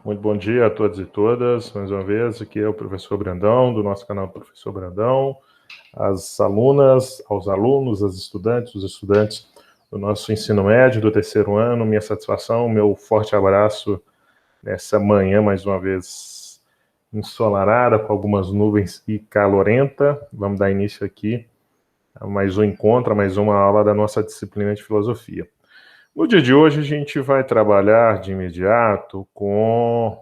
Muito bom dia a todos e todas. Mais uma vez, aqui é o professor Brandão, do nosso canal Professor Brandão. As alunas, aos alunos, as estudantes, os estudantes do nosso ensino médio, do terceiro ano, minha satisfação, meu forte abraço nessa manhã, mais uma vez, ensolarada, com algumas nuvens e calorenta. Vamos dar início aqui a mais um encontro, a mais uma aula da nossa disciplina de filosofia. No dia de hoje, a gente vai trabalhar de imediato com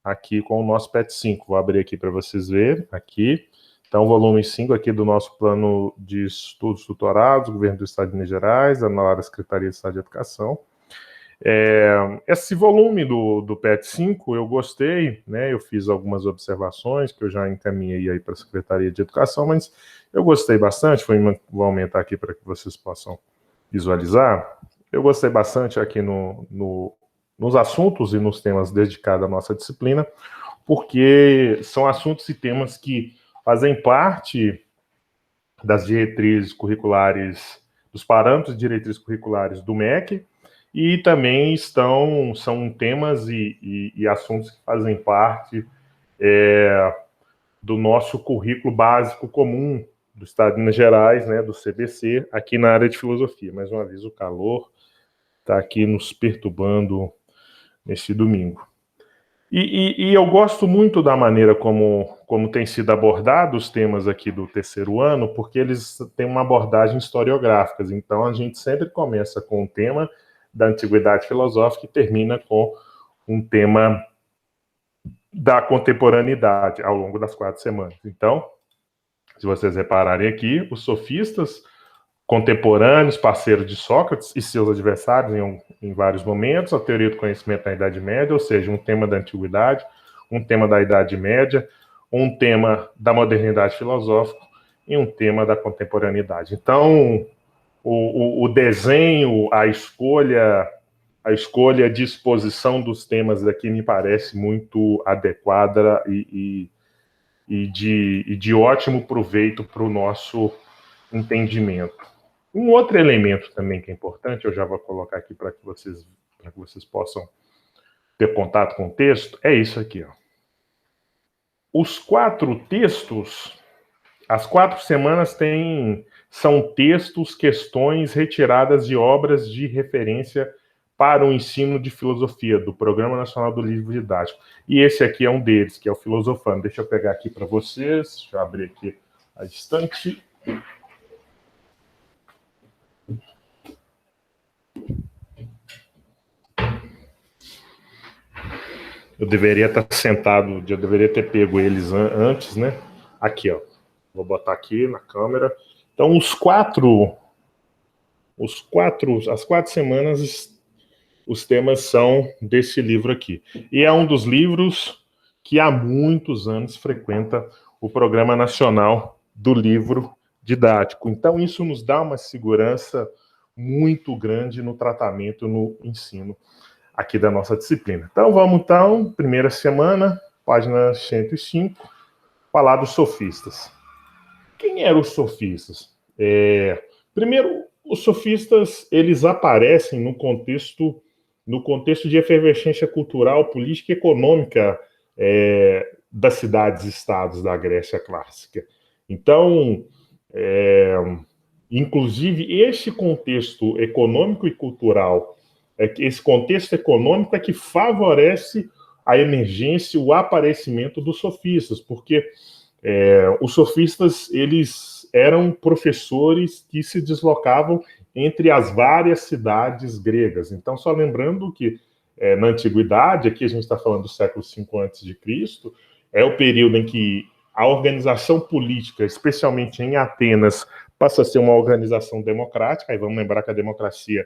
o nosso PET 5. Vou abrir aqui para vocês verem, aqui. Então, volume 5 aqui do nosso plano de estudos tutorados, Governo do Estado de Minas Gerais, da Secretaria de Estado de Educação. Esse volume do PET 5 eu gostei, né? Eu fiz algumas observações que eu já encaminhei aí para a Secretaria de Educação, mas eu gostei bastante. Vou aumentar aqui para que vocês possam visualizar. Eu gostei bastante aqui nos assuntos e nos temas dedicados à nossa disciplina, porque são assuntos e temas que fazem parte das diretrizes curriculares, dos parâmetros de diretrizes curriculares do MEC, e também são temas e assuntos que fazem parte do nosso currículo básico comum do Estado de Minas Gerais, né, do CBC, aqui na área de filosofia. Mais uma vez, o calor está aqui nos perturbando neste domingo. E eu gosto muito da maneira como tem sido abordado os temas aqui do terceiro ano, porque eles têm uma abordagem historiográfica. Então, a gente sempre começa com um tema da antiguidade filosófica e termina com um tema da contemporaneidade ao longo das 4 semanas. Então, se vocês repararem aqui, os sofistas contemporâneos, parceiros de Sócrates e seus adversários em vários momentos, a teoria do conhecimento na Idade Média, ou seja, um tema da antiguidade, um tema da Idade Média, um tema da modernidade filosófica e um tema da contemporaneidade. Então, o desenho, a escolha, a disposição dos temas daqui me parece muito adequada e de ótimo proveito para o nosso entendimento. Um outro elemento também que é importante, eu já vou colocar aqui para que vocês possam ter contato com o texto, é isso aqui. Ó. Os 4 textos, as 4 semanas são textos, questões retiradas de obras de referência para o ensino de filosofia, do Programa Nacional do Livro Didático. E esse aqui é um deles, que é o Filosofando. Deixa eu pegar aqui para vocês, deixa eu abrir aqui a estante. Eu deveria estar sentado, eu deveria ter pego eles antes, né? Aqui, ó. Vou botar aqui na câmera. Então, as 4 semanas, os temas são desse livro aqui. E é um dos livros que há muitos anos frequenta o Programa Nacional do Livro Didático. Então, isso nos dá uma segurança muito grande no tratamento, no ensino aqui da nossa disciplina. Então, primeira semana, página 105, falar dos sofistas. Quem eram os sofistas? Primeiro, os sofistas, eles aparecem no contexto de efervescência cultural, política e econômica das cidades-estados da Grécia clássica. Então, inclusive, esse contexto econômico e cultural, esse contexto econômico é que favorece a emergência, o aparecimento dos sofistas, porque os sofistas, eles eram professores que se deslocavam entre as várias cidades gregas. Então, só lembrando que na antiguidade, aqui a gente está falando do século V a.C., é o período em que a organização política, especialmente em Atenas, passa a ser uma organização democrática. Aí vamos lembrar que a democracia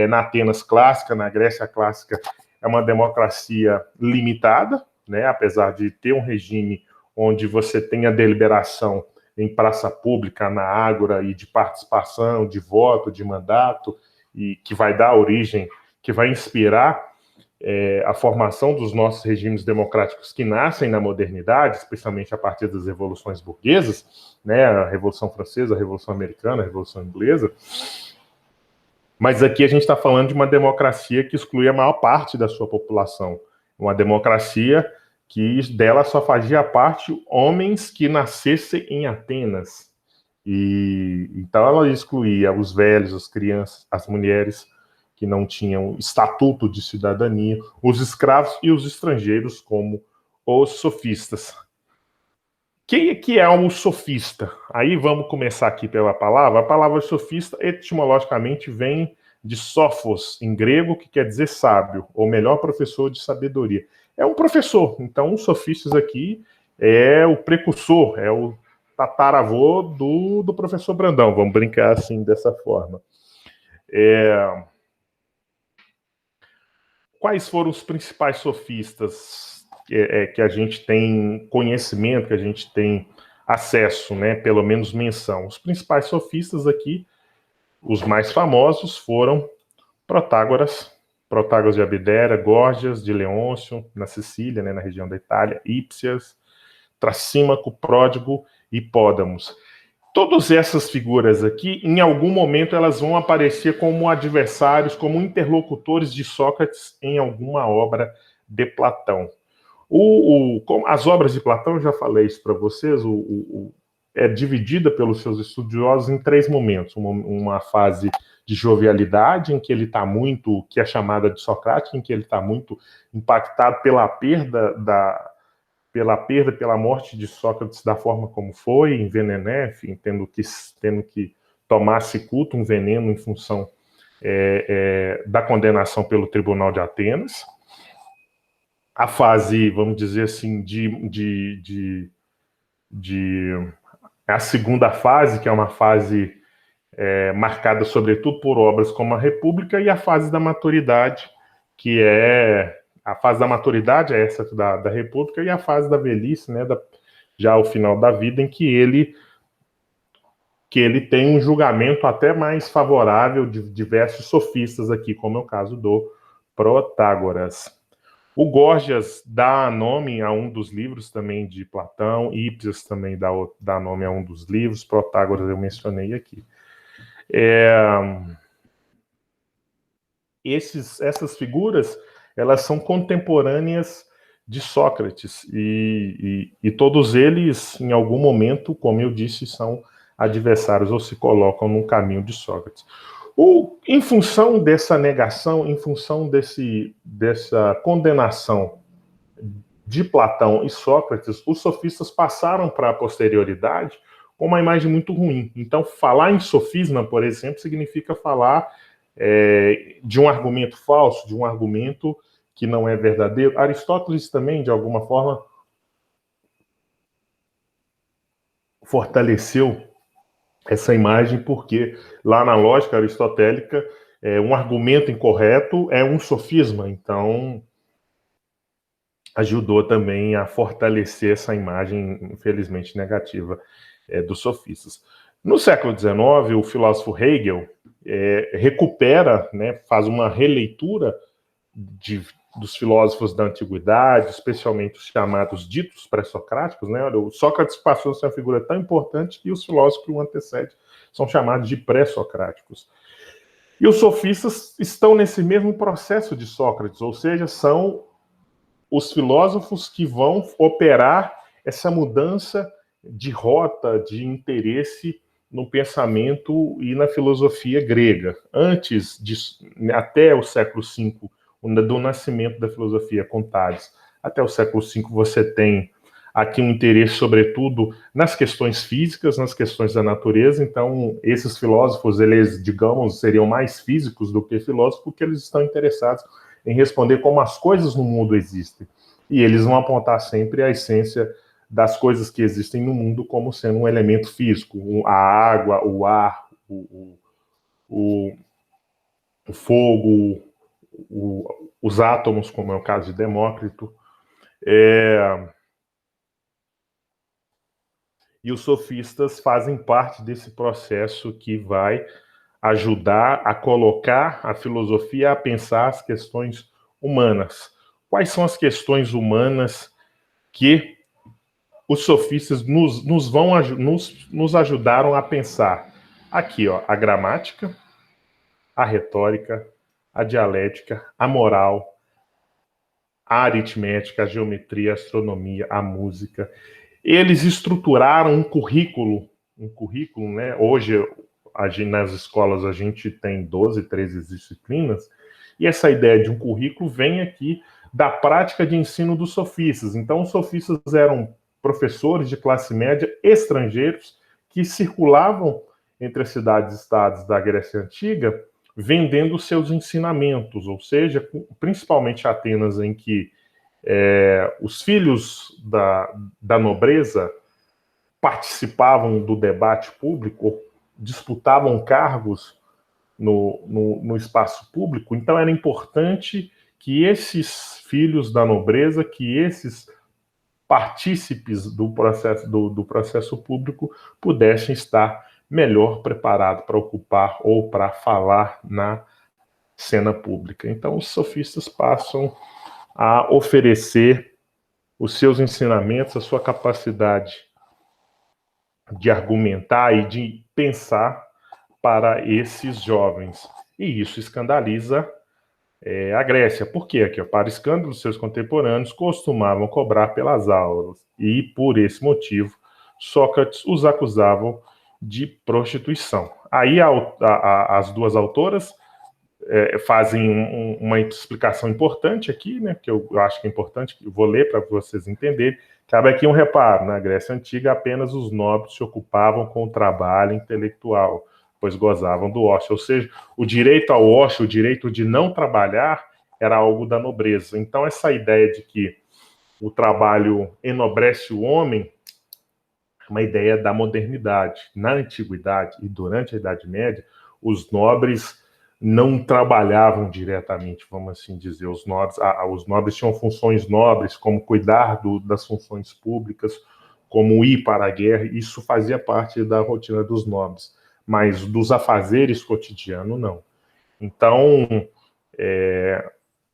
na Atenas clássica, na Grécia clássica, é uma democracia limitada, né? Apesar de ter um regime onde você tem a deliberação em praça pública, na ágora, e de participação, de voto, de mandato, e que vai dar origem, que vai inspirar a formação dos nossos regimes democráticos que nascem na modernidade, especialmente a partir das revoluções burguesas, né, a Revolução Francesa, a Revolução Americana, a Revolução Inglesa. Mas aqui a gente está falando de uma democracia que exclui a maior parte da sua população. Uma democracia que dela só fazia parte homens que nascessem em Atenas. E então ela excluía os velhos, as crianças, as mulheres que não tinham estatuto de cidadania, os escravos e os estrangeiros, como os sofistas. Quem é que é um sofista? Aí vamos começar aqui pela palavra. A palavra sofista, etimologicamente, vem de sófos, em grego, que quer dizer sábio, ou melhor, professor de sabedoria. É um professor. Então, os sofistas aqui é o precursor, é o tataravô do professor Brandão. Vamos brincar assim, dessa forma. Quais foram os principais sofistas que a gente tem conhecimento, que a gente tem acesso, né, pelo menos menção? Os principais sofistas aqui, os mais famosos, foram Protágoras de Abdera, Górgias de Leôncio, na Sicília, né, na região da Itália, Hipsias, Trasímaco, Pródigo e Hipódamos. Todas essas figuras aqui, em algum momento, elas vão aparecer como adversários, como interlocutores de Sócrates em alguma obra de Platão. As obras de Platão, eu já falei isso para vocês, é dividida pelos seus estudiosos em 3 momentos. Uma fase de jovialidade, em que ele está muito, que é chamada de socrática, em que ele está muito impactado pela perda, pela morte de Sócrates da forma como foi, envenenado, enfim, tendo que tomar cicuta, um veneno em função da condenação pelo Tribunal de Atenas. A fase, vamos dizer assim, a segunda fase, que é uma fase marcada sobretudo por obras como a República, e a fase da maturidade, que é a fase da maturidade é essa da República, e a fase da velhice, né, já ao final da vida, em que ele tem um julgamento até mais favorável de diversos sofistas aqui, como é o caso do Protágoras. O Górgias dá nome a um dos livros também de Platão, Hipsias também dá nome a um dos livros, Protágoras eu mencionei aqui. Essas figuras, elas são contemporâneas de Sócrates, e todos eles, em algum momento, como eu disse, são adversários ou se colocam no caminho de Sócrates. Em função dessa negação, em função dessa condenação de Platão e Sócrates, os sofistas passaram para a posterioridade com uma imagem muito ruim. Então, falar em sofisma, por exemplo, significa falar de um argumento falso, de um argumento que não é verdadeiro. Aristóteles também, de alguma forma, fortaleceu essa imagem, porque lá na lógica aristotélica, um argumento incorreto é um sofisma. Então, ajudou também a fortalecer essa imagem, infelizmente, negativa dos sofistas. No século XIX, o filósofo Hegel recupera, né, faz uma releitura dos filósofos da antiguidade, especialmente os chamados ditos pré-socráticos, né? O Sócrates passou a ser uma figura tão importante que os filósofos que o antecedem são chamados de pré-socráticos. E os sofistas estão nesse mesmo processo de Sócrates, ou seja, são os filósofos que vão operar essa mudança de rota, de interesse no pensamento e na filosofia grega. Até o século V, do nascimento da filosofia com Tales, até o século V você tem aqui um interesse, sobretudo, nas questões físicas, nas questões da natureza. Então, esses filósofos, eles, digamos, seriam mais físicos do que filósofos, porque eles estão interessados em responder como as coisas no mundo existem. E eles vão apontar sempre a essência das coisas que existem no mundo como sendo um elemento físico, a água, o ar, o fogo, os átomos, como é o caso de Demócrito. E os sofistas fazem parte desse processo que vai ajudar a colocar a filosofia a pensar as questões humanas. Quais são as questões humanas que os sofistas nos ajudaram a pensar? Aqui, ó, a gramática, a retórica, a dialética, a moral, a aritmética, a geometria, a astronomia, a música. Eles estruturaram um currículo, né? Hoje, nas escolas, a gente tem 12, 13 disciplinas, e essa ideia de um currículo vem aqui da prática de ensino dos sofistas. Então, os sofistas eram professores de classe média estrangeiros que circulavam entre as cidades-estados da Grécia Antiga, vendendo seus ensinamentos, ou seja, principalmente Atenas, em que os filhos da nobreza participavam do debate público, disputavam cargos no espaço público, então era importante que esses filhos da nobreza, que esses partícipes do processo público pudessem estar melhor preparados para ocupar ou para falar na cena pública. Então, os sofistas passam a oferecer os seus ensinamentos, a sua capacidade de argumentar e de pensar para esses jovens. E isso escandaliza a Grécia. Por quê? Aqui, para escândalo, seus contemporâneos costumavam cobrar pelas aulas. E, por esse motivo, Sócrates os acusavam de prostituição. Aí as duas autoras fazem uma explicação importante aqui, né, que eu acho que é importante, que eu vou ler para vocês entenderem. Cabe aqui um reparo: na Grécia Antiga, apenas os nobres se ocupavam com o trabalho intelectual, pois gozavam do ócio. Ou seja, o direito ao ócio, o direito de não trabalhar, era algo da nobreza. Então, essa ideia de que o trabalho enobrece o homem é uma ideia da modernidade. Na Antiguidade e durante a Idade Média, os nobres não trabalhavam diretamente, vamos assim dizer. Os nobres tinham funções nobres, como cuidar das funções públicas, como ir para a guerra. Isso fazia parte da rotina dos nobres, mas dos afazeres cotidianos, não. Então,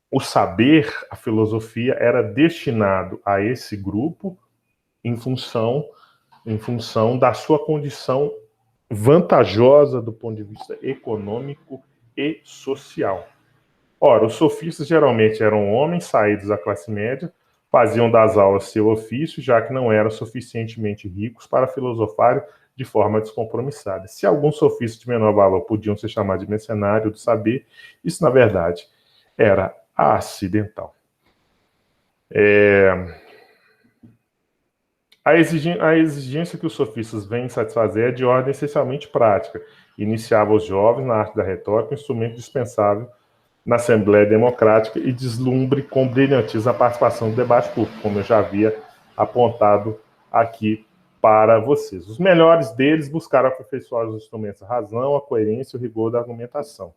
o saber, a filosofia, era destinado a esse grupo em função da sua condição vantajosa do ponto de vista econômico e social. Ora, os sofistas geralmente eram homens saídos da classe média, faziam das aulas seu ofício, já que não eram suficientemente ricos para filosofarem de forma descompromissada. Se alguns sofistas de menor valor podiam ser chamados de mercenário do saber, isso, na verdade, era acidental. A exigência que os sofistas vêm satisfazer é de ordem essencialmente prática. Iniciava os jovens na arte da retórica, um instrumento dispensável na Assembleia Democrática, e deslumbre com brilhantismo a participação do debate público, como eu já havia apontado aqui para vocês. Os melhores deles buscaram aperfeiçoar os instrumentos da razão, a coerência e o rigor da argumentação.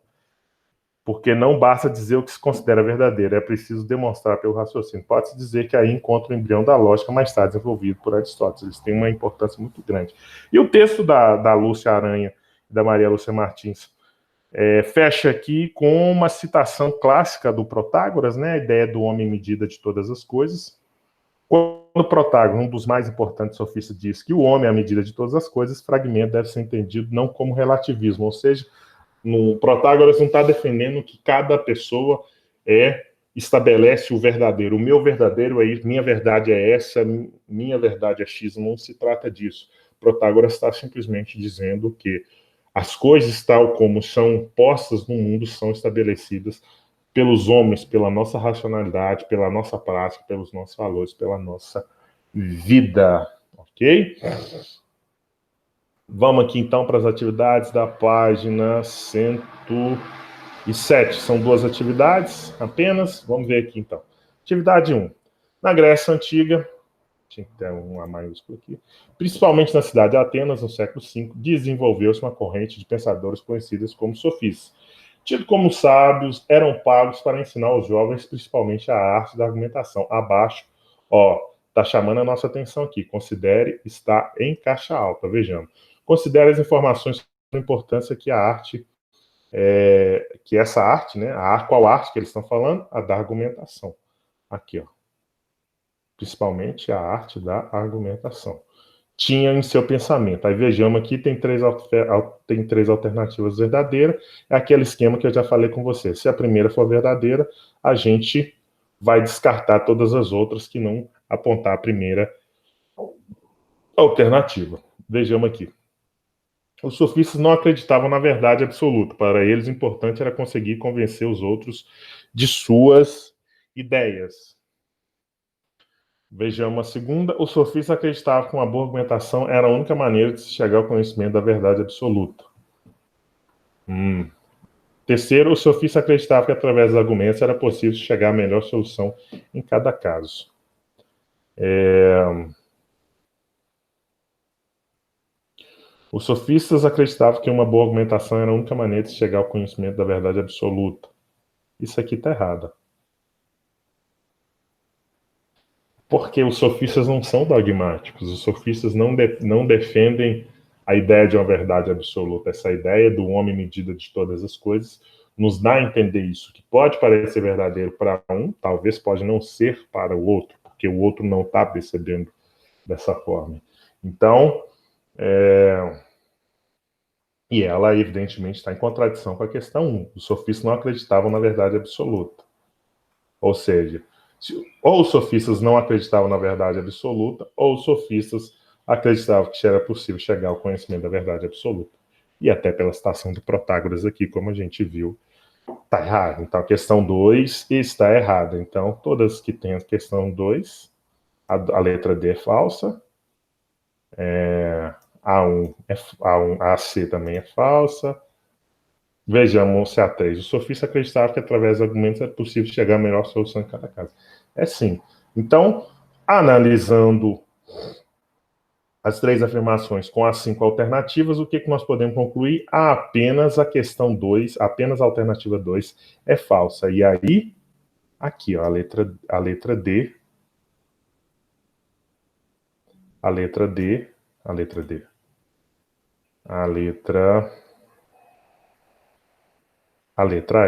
Porque não basta dizer o que se considera verdadeiro, é preciso demonstrar pelo raciocínio. Pode-se dizer que aí encontra o embrião da lógica mais tarde desenvolvido por Aristóteles. Eles têm uma importância muito grande. E o texto da Lúcia Aranha e da Maria Lúcia Martins fecha aqui com uma citação clássica do Protágoras, né, a ideia do homem medida de todas as coisas. Quando Protágoras, um dos mais importantes sofistas, diz que o homem é a medida de todas as coisas, fragmento deve ser entendido não como relativismo, ou seja, no Protágoras não está defendendo que cada pessoa estabelece o verdadeiro. O meu verdadeiro é isso, minha verdade é essa, minha verdade é X. Não se trata disso. Protágoras está simplesmente dizendo que as coisas tal como são postas no mundo são estabelecidas pelos homens, pela nossa racionalidade, pela nossa prática, pelos nossos valores, pela nossa vida. Ok? Vamos aqui, então, para as atividades da página 107. São duas atividades apenas. Vamos ver aqui, então. Atividade 1. Na Grécia Antiga, tinha que ter uma maiúscula aqui, principalmente na cidade de Atenas, no século V, desenvolveu-se uma corrente de pensadores conhecidas como sofistas. Tidos como sábios, eram pagos para ensinar aos jovens, principalmente a arte da argumentação. Abaixo, está chamando a nossa atenção aqui. Considere, está em caixa alta. Vejamos. Considere as informações sobre a importância que a arte, que essa arte, né? Qual arte que eles estão falando? A da argumentação. Aqui, principalmente a arte da argumentação. tinha em seu pensamento. Aí vejamos aqui, tem três alternativas verdadeiras. É aquele esquema que eu já falei com você. Se a primeira for verdadeira, a gente vai descartar todas as outras que não apontar a primeira alternativa. Vejamos aqui. Os sofistas não acreditavam na verdade absoluta. Para eles, o importante era conseguir convencer os outros de suas ideias. Vejamos a segunda. Os sofistas acreditavam que uma boa argumentação era a única maneira de se chegar ao conhecimento da verdade absoluta. Terceiro, os sofistas acreditavam que através dos argumentos era possível chegar à melhor solução em cada caso. Os sofistas acreditavam que uma boa argumentação era a única maneira de chegar ao conhecimento da verdade absoluta. Isso aqui está errado. Porque os sofistas não são dogmáticos. Os sofistas não defendem a ideia de uma verdade absoluta. Essa ideia do homem medida de todas as coisas nos dá a entender isso, que pode parecer verdadeiro para um, talvez pode não ser para o outro, porque o outro não está percebendo dessa forma. Então, e ela, evidentemente, está em contradição com a questão 1. Os sofistas não acreditavam na verdade absoluta. Ou seja, ou os sofistas não acreditavam na verdade absoluta, ou os sofistas acreditavam que era possível chegar ao conhecimento da verdade absoluta. E até pela citação de Protágoras aqui, como a gente viu, está errado. Então, a questão 2 está errada. Então, todas que têm a questão 2, a letra D é falsa, a C também é falsa. Vejamos se a 3. O sofista acreditava que através dos argumentos é possível chegar à melhor solução em cada caso. É sim. Então, analisando as 3 afirmações com as 5 alternativas, o que nós podemos concluir? Apenas a questão 2, apenas a alternativa 2 é falsa. E aí, aqui, ó, a letra D, a letra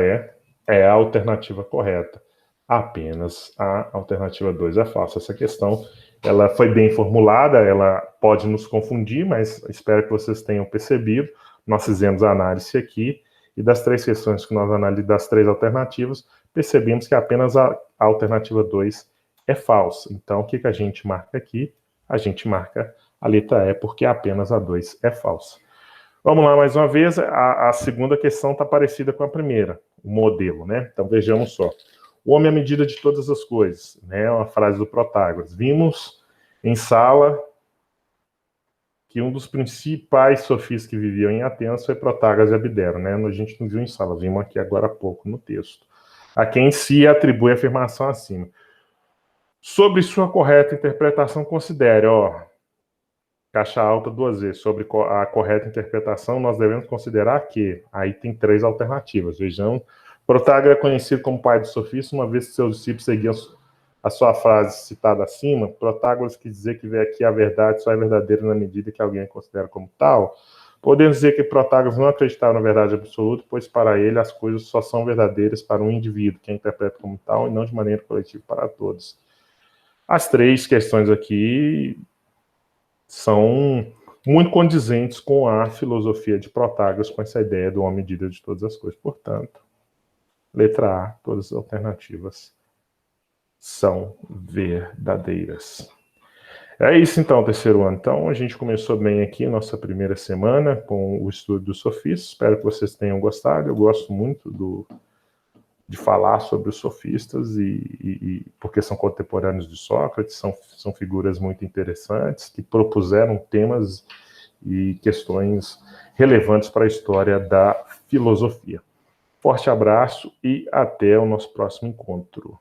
E é a alternativa correta. Apenas a alternativa 2 é falsa. Essa questão, ela foi bem formulada, ela pode nos confundir, mas espero que vocês tenham percebido. Nós fizemos a análise aqui, e das 3 questões que nós analisamos, das 3 alternativas, percebemos que apenas a alternativa 2 é falsa. Então, o que a gente marca aqui? A gente marca a letra E, porque apenas a 2 é falsa. Vamos lá, mais uma vez, a segunda questão está parecida com a primeira, o modelo, né? Então, vejamos só. O homem é a medida de todas as coisas, né? Uma frase do Protágoras. Vimos em sala que um dos principais sofistas que viviam em Atenas foi Protágoras e Abdera, né? A gente não viu em sala, vimos aqui agora há pouco no texto. A quem se atribui a afirmação acima. Sobre sua correta interpretação, considere, caixa alta 2 vezes. Sobre a correta interpretação, nós devemos considerar que, aí tem 3 alternativas, vejam. Protágoras é conhecido como pai dos sofistas, uma vez que seus discípulos seguiam a sua frase citada acima. Protágoras quis dizer que aqui a verdade só é verdadeira na medida que alguém a considera como tal. Podemos dizer que Protágoras não acreditava na verdade absoluta, pois para ele as coisas só são verdadeiras para um indivíduo, que a interpreta como tal, e não de maneira coletiva para todos. As 3 questões aqui são muito condizentes com a filosofia de Protágoras, com essa ideia do homem medida de todas as coisas. Portanto, letra A, todas as alternativas são verdadeiras. É isso então, terceiro ano. Então, a gente começou bem aqui nossa primeira semana com o estudo dos sofistas. Espero que vocês tenham gostado. Eu gosto muito de falar sobre os sofistas, porque são contemporâneos de Sócrates, são figuras muito interessantes, que propuseram temas e questões relevantes para a história da filosofia. Forte abraço e até o nosso próximo encontro.